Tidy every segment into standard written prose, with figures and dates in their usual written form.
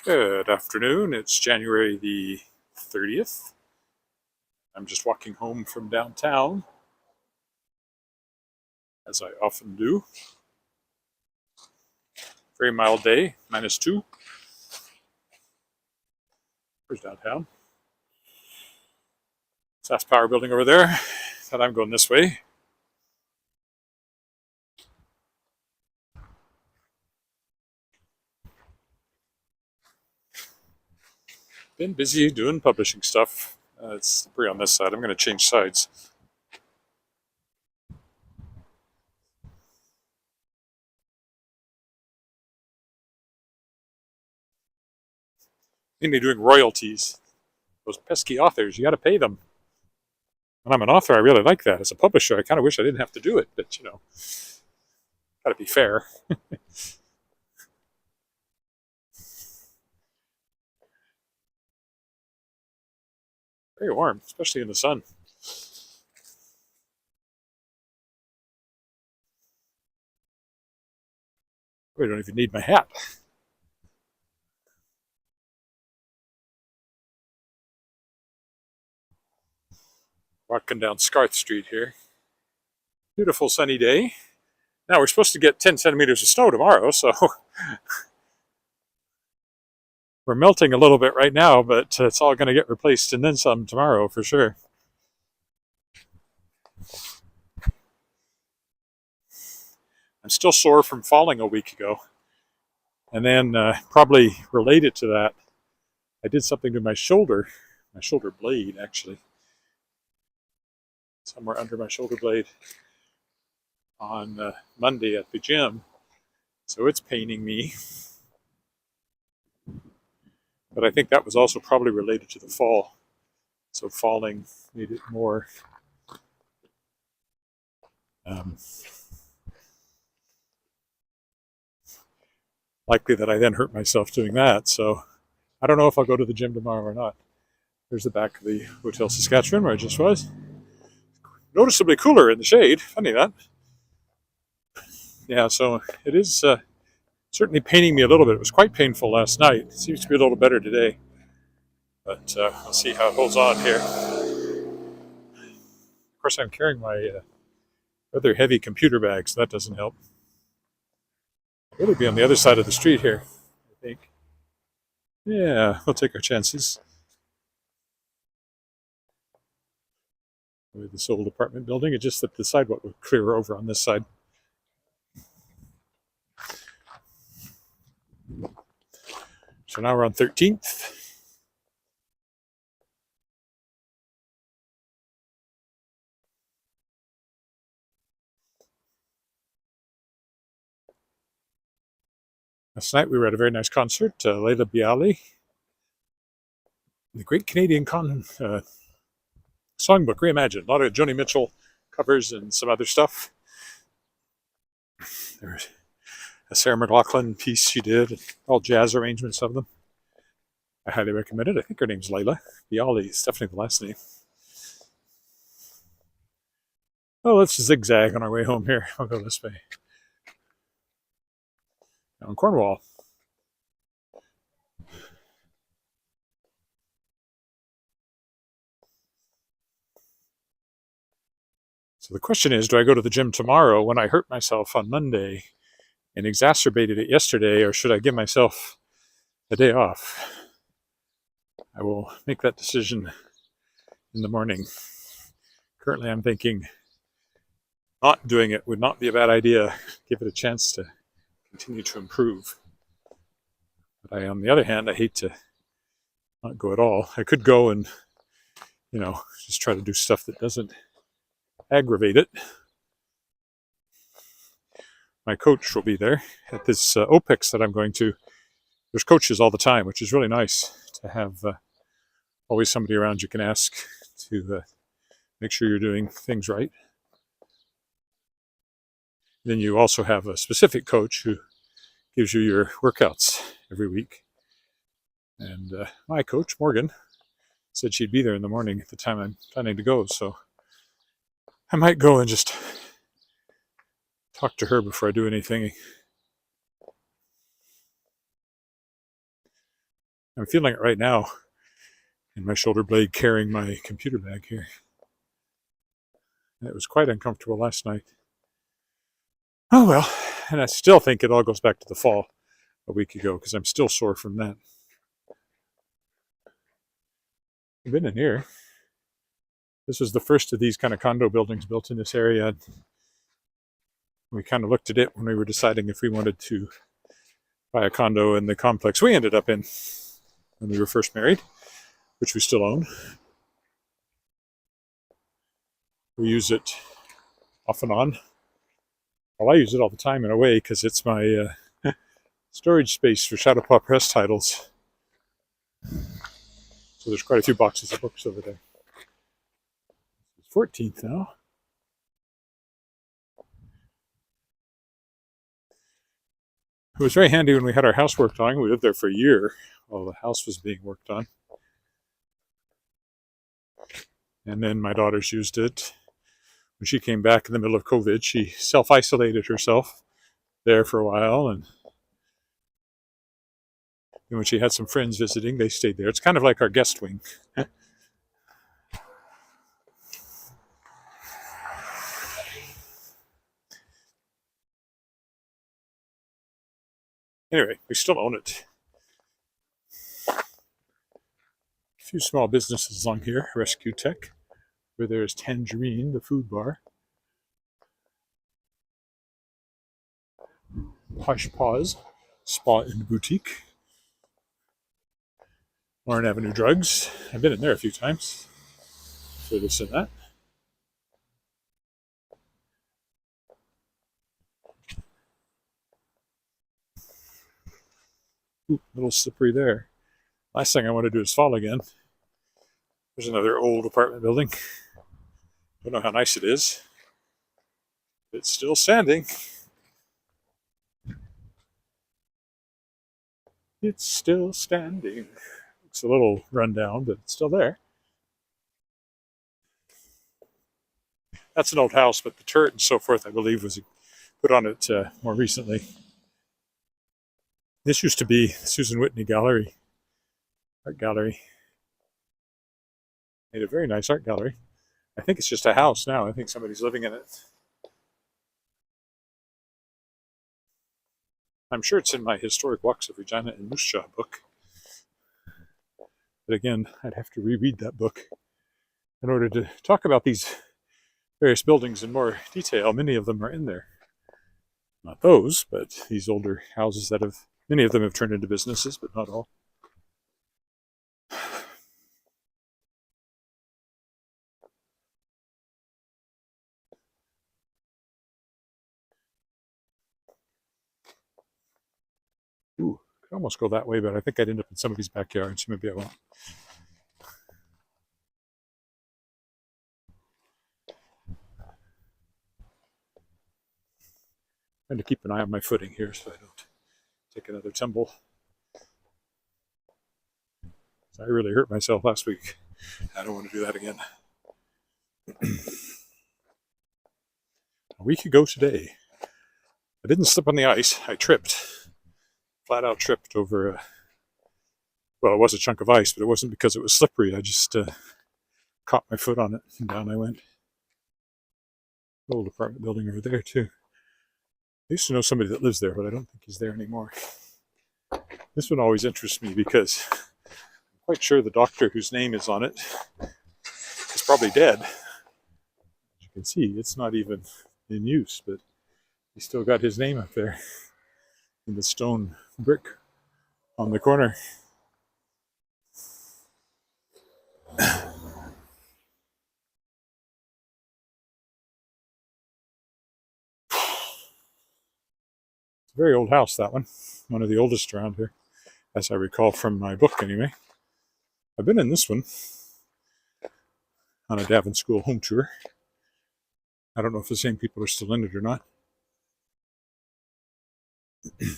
Good afternoon. It's January the 30th. I'm just walking home from downtown, as I often do. Very mild day, -2. Where's downtown? Sask Power Building over there. Thought I'm going this way. Been busy doing publishing stuff. It's slippery on this side. I'm going to change sides. Mainly doing royalties. Those pesky authors, you got to pay them. When I'm an author, I really like that. As a publisher, I kind of wish I didn't have to do it, but got to be fair. Very warm, especially in the sun. I don't even need my hat. Walking down Scarth Street here. Beautiful sunny day. Now we're supposed to get 10 centimeters of snow tomorrow, so we're melting a little bit right now, but it's all going to get replaced and then some tomorrow for sure. I'm still sore from falling a week ago. And then probably related to that, I did something to my shoulder blade actually, somewhere under my shoulder blade on Monday at the gym. So it's paining me. But I think that was also probably related to the fall. So falling made it more likely that I then hurt myself doing that. So I don't know if I'll go to the gym tomorrow or not. There's the back of the Hotel Saskatchewan where I just was. Noticeably cooler in the shade. Funny that. Yeah, so it is certainly paining me a little bit. It was quite painful last night. It seems to be a little better today. But we'll see how it holds on here. Of course, I'm carrying my rather heavy computer bag, so that doesn't help. I'll really be on the other side of the street here, I think. Yeah, we'll take our chances. With this old apartment building, it's just that the sidewalk will clear over on this side. So now we're on 13th. Last night we were at a very nice concert, Leila Bialy, the Great Canadian Songbook Reimagined. A lot of Joni Mitchell covers and some other stuff. There's a Sarah McLachlan piece she did, all jazz arrangements of them. I highly recommend it. I think her name's Leila Bialy. It's definitely the last name. Well, let's zigzag on our way home here. I'll go this way. Down Cornwall. So the question is, do I go to the gym tomorrow when I hurt myself on Monday and exacerbated it yesterday, or should I give myself a day off? I will make that decision in the morning. Currently, I'm thinking not doing it would not be a bad idea. Give it a chance to continue to improve. But on the other hand, I hate to not go at all. I could go and, just try to do stuff that doesn't aggravate it. My coach will be there at this OPEX that I'm going to. There's coaches all the time, which is really nice to have always somebody around you can ask to make sure you're doing things right. Then you also have a specific coach who gives you your workouts every week. And my coach, Morgan, said she'd be there in the morning at the time I'm planning to go. So I might go and just talk to her before I do anything. I'm feeling it right now in my shoulder blade carrying my computer bag here. And it was quite uncomfortable last night. Oh well, and I still think it all goes back to the fall a week ago because I'm still sore from that. I've been in here. This was the first of these kind of condo buildings built in this area. We kind of looked at it when we were deciding if we wanted to buy a condo in the complex we ended up in when we were first married, which we still own. We use it off and on. Well, I use it all the time in a way because it's my storage space for Shadowpaw Press titles. So there's quite a few boxes of books over there. It's 14th now. It was very handy when we had our house worked on. We lived there for a year while the house was being worked on. And then my daughters used it. When she came back in the middle of COVID, she self-isolated herself there for a while. And when she had some friends visiting, they stayed there. It's kind of like our guest wing. Anyway, we still own it. A few small businesses along here. Rescue Tech, where there's Tangerine, the food bar. Hush Paws, Spa and Boutique. Warren Avenue Drugs. I've been in there a few times for this and that. Ooh, a little slippery there. Last thing I want to do is fall again. There's another old apartment building. Don't know how nice it is. It's still standing. It's still standing. It's a little run down, but it's still there. That's an old house, but the turret and so forth, I believe, was put on it more recently. This used to be Susan Whitney Gallery, art gallery. Made a very nice art gallery. I think it's just a house now. I think somebody's living in it. I'm sure it's in my Historic Walks of Regina and Moose Jaw book. But again, I'd have to reread that book in order to talk about these various buildings in more detail. Many of them are in there. Not those, but these older houses that have, many of them have turned into businesses, but not all. Ooh, could almost go that way, but I think I'd end up in somebody's backyard, so maybe I won't. Trying to keep an eye on my footing here so I don't take another tumble. I really hurt myself last week. I don't want to do that again. A week ago today, I didn't slip on the ice. I tripped. Flat out tripped over well, it was a chunk of ice, but it wasn't because it was slippery. I just caught my foot on it and down I went. Old apartment building over there too. I used to know somebody that lives there, but I don't think he's there anymore. This one always interests me because I'm quite sure the doctor whose name is on it is probably dead. As you can see, it's not even in use, but he's still got his name up there in the stone brick on the corner. Very old house, that one of the oldest around here, as I recall from my book anyway. I've been in this one on a Davin School home tour. I don't know if the same people are still in it or not. Of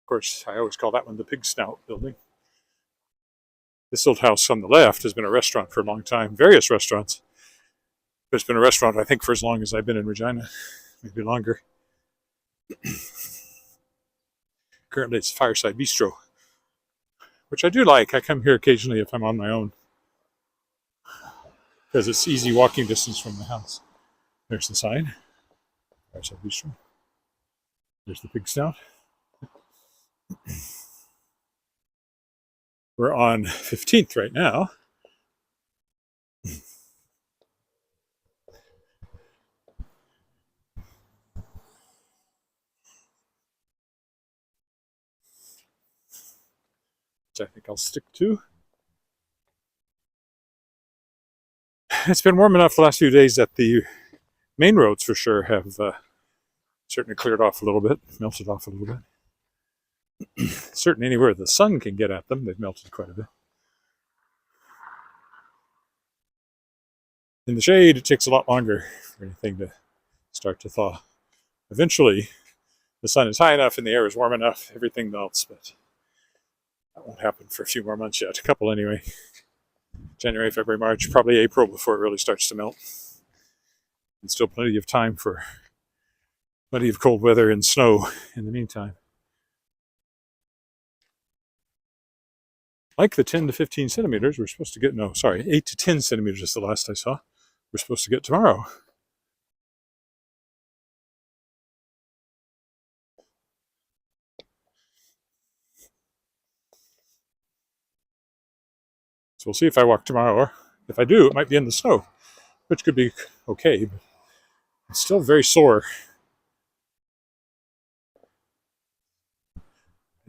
course, I always call that one the Pig Snout building. This old house on the left has been a restaurant for a long time, various restaurants. It's been a restaurant, I think, for as long as I've been in Regina, maybe longer. Currently it's Fireside Bistro, which I do like. I come here occasionally if I'm on my own because it's easy walking distance from the house. There's the sign, Fireside Bistro. There's the pig snout. We're on 15th right now. Which I think I'll stick to. It's been warm enough the last few days that the main roads for sure have certainly cleared off a little bit, melted off a little bit. Certainly anywhere the sun can get at them, they've melted quite a bit. In the shade, it takes a lot longer for anything to start to thaw. Eventually, the sun is high enough and the air is warm enough, everything melts, but that won't happen for a few more months yet. A couple anyway. January, February, March, probably April before it really starts to melt. And still plenty of time for plenty of cold weather and snow in the meantime. Like the 10 to 15 centimeters we're supposed to get, 8 to 10 centimeters is the last I saw. We're supposed to get tomorrow. So we'll see if I walk tomorrow, or if I do, it might be in the snow, which could be okay, but I'm still very sore. I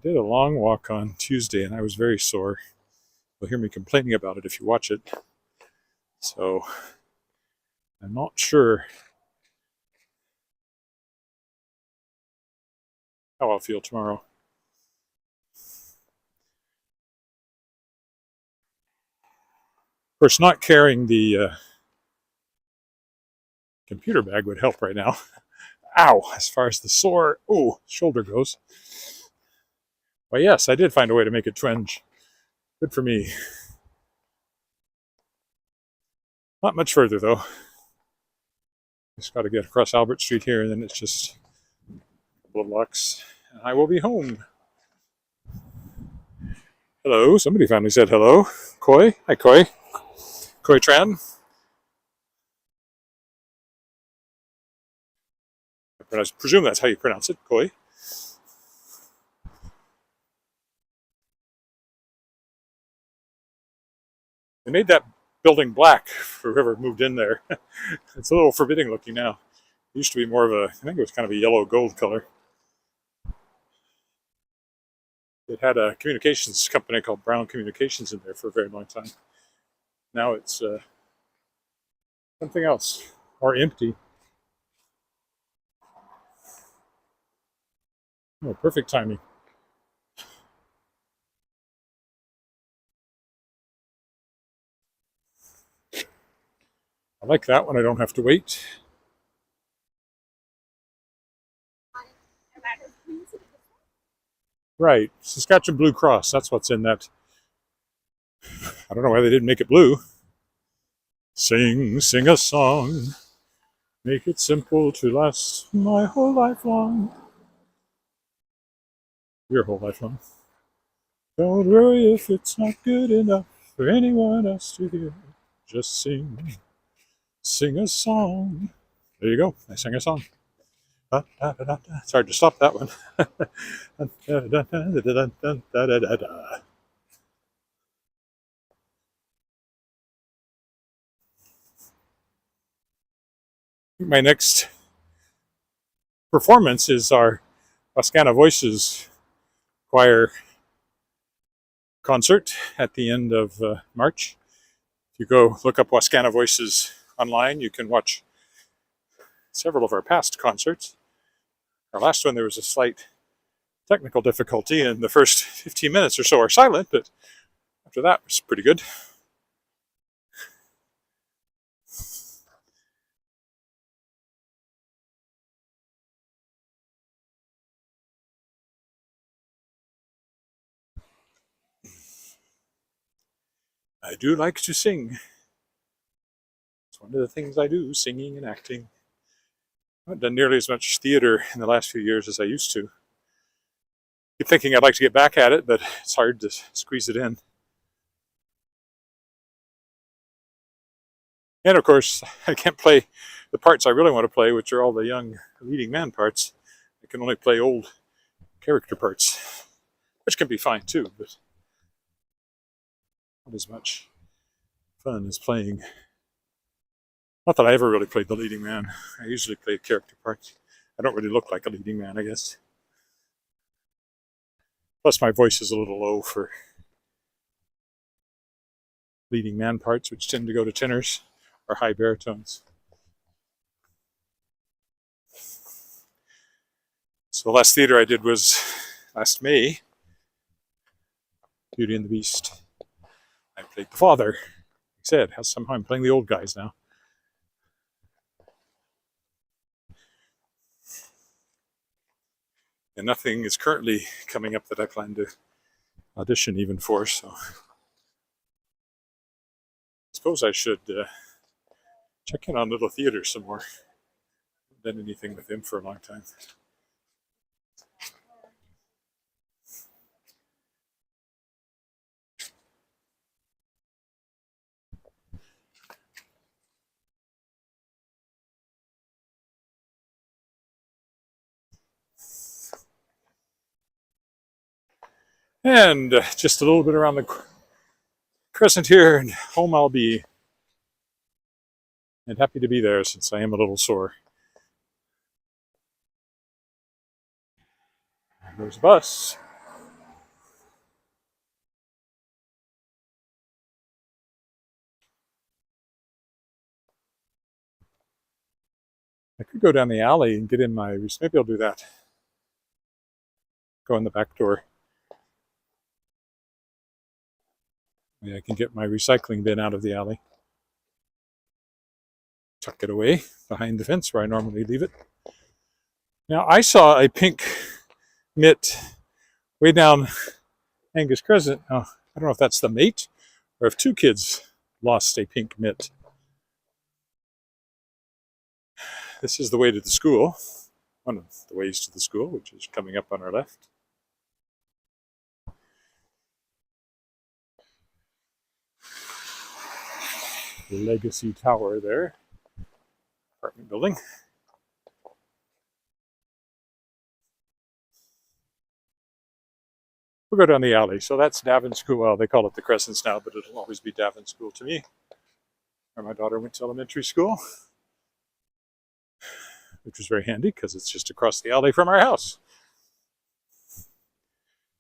did a long walk on Tuesday and I was very sore. You'll hear me complaining about it if you watch it. So I'm not sure how I'll feel tomorrow. Of course, not carrying the computer bag would help right now. Ow, as far as the sore, shoulder goes. Well, yes, I did find a way to make it twinge. Good for me. Not much further, though. Just got to get across Albert Street here, and then it's just a couple of blocks, and I will be home. Hello, somebody finally said hello. Koi? Hi, Koi. Koi Tran. I presume that's how you pronounce it, Koi. They made that building black for whoever moved in there. It's a little forbidding looking now. It used to be more of a, I think it was kind of a yellow gold color. It had a communications company called Brown Communications in there for a very long time. Now it's something else, or empty. Oh, perfect timing. I like that one. I don't have to wait. Right, Saskatchewan Blue Cross. That's what's in that. I don't know why they didn't make it blue. Sing a song. Make it simple to last my whole life long. Your whole life long. Don't worry if it's not good enough for anyone else to hear. Just sing a song. There you go. I sang a song. It's hard to stop that one. My next performance is our Wascana Voices choir concert at the end of March. If you go look up Wascana Voices online, you can watch several of our past concerts. Our last one, there was a slight technical difficulty, and the first 15 minutes or so are silent, but after that, it's pretty good. I do like to sing. It's one of the things I do, singing and acting. I haven't done nearly as much theater in the last few years as I used to. keep thinking I'd like to get back at it, but it's hard to squeeze it in. And of course, I can't play the parts I really want to play, which are all the young leading man parts. I can only play old character parts, which can be fine too, but not as much fun as playing. Not that I ever really played the leading man. I usually played character parts. I don't really look like a leading man, I guess. Plus, my voice is a little low for leading man parts, which tend to go to tenors or high baritones. So the last theater I did was last May, Beauty and the Beast. I played the father. Like I said, somehow I'm playing the old guys now. And nothing is currently coming up that I plan to audition even for, so I suppose I should check in on Little Theater some more. I haven't done anything with him for a long time. And just a little bit around the crescent here, and home I'll be. And happy to be there since I am a little sore. There's a bus. I could go down the alley and get in my, maybe I'll do that. Go in the back door. Maybe I can get my recycling bin out of the alley. Tuck it away behind the fence where I normally leave it. Now, I saw a pink mitt way down Angus Crescent. Oh, I don't know if that's the mate or if two kids lost a pink mitt. This is the way to the school. One of the ways to the school, which is coming up on our left. Legacy Tower there. Apartment building. We'll go down the alley. So that's Davin School. Well, they call it the Crescents now, but it'll always be Davin School to me, where my daughter went to elementary school, which was very handy because it's just across the alley from our house.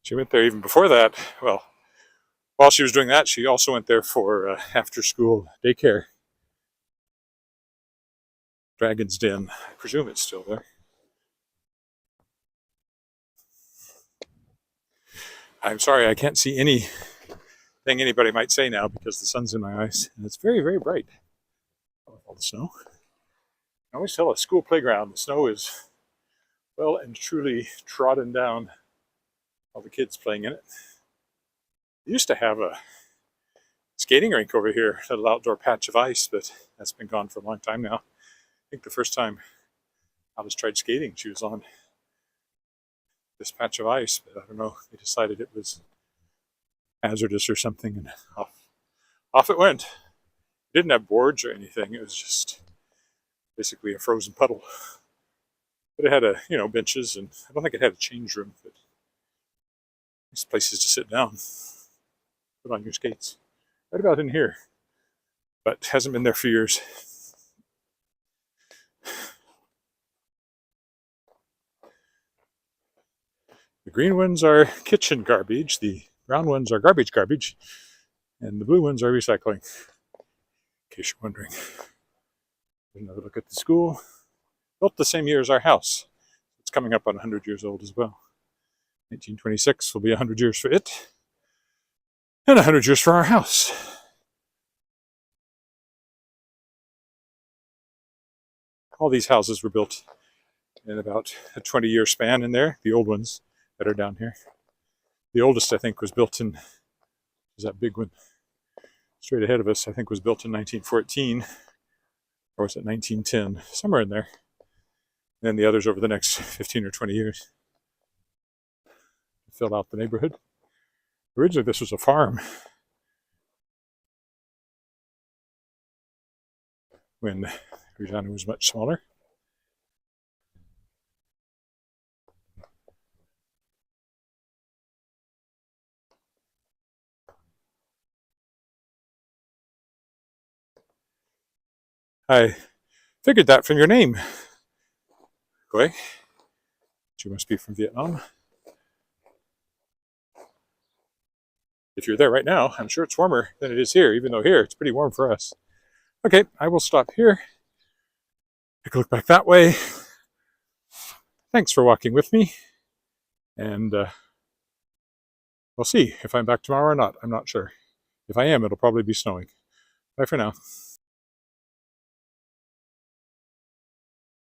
She went there even before that. Well, while she was doing that, she also went there for after-school daycare. Dragon's Den. I presume it's still there. I'm sorry, I can't see anything anybody might say now because the sun's in my eyes, and it's very, very bright with all the snow. I always tell a school playground the snow is well and truly trodden down, all the kids playing in it. We used to have a skating rink over here, a little outdoor patch of ice, but that's been gone for a long time now. I think the first time Alice tried skating, she was on this patch of ice, but I don't know, they decided it was hazardous or something, and off it went. It didn't have boards or anything, it was just basically a frozen puddle. But it had benches, and I don't think it had a change room, but these places to sit down, put on your skates. Right about in here, but hasn't been there for years. The green ones are kitchen garbage, the brown ones are garbage, and the blue ones are recycling, in case you're wondering. Another look at the school. Built the same year as our house. It's coming up on 100 years old as well. 1926 will be 100 years for it, and 100 years for our house. All these houses were built in about a 20-year span in there, the old ones that are down here. The oldest, I think, was built in, is that big one straight ahead of us, I think was built in 1914, or was it 1910, somewhere in there. And then the others over the next 15 or 20 years. fill out the neighborhood. Originally, this was a farm when Regina was much smaller. I figured that from your name, Goi. You must be from Vietnam. If you're there right now, I'm sure it's warmer than it is here, even though here it's pretty warm for us. Okay, I will stop here. Take a look back that way. Thanks for walking with me. And we'll see if I'm back tomorrow or not. I'm not sure. If I am, it'll probably be snowing. Bye for now.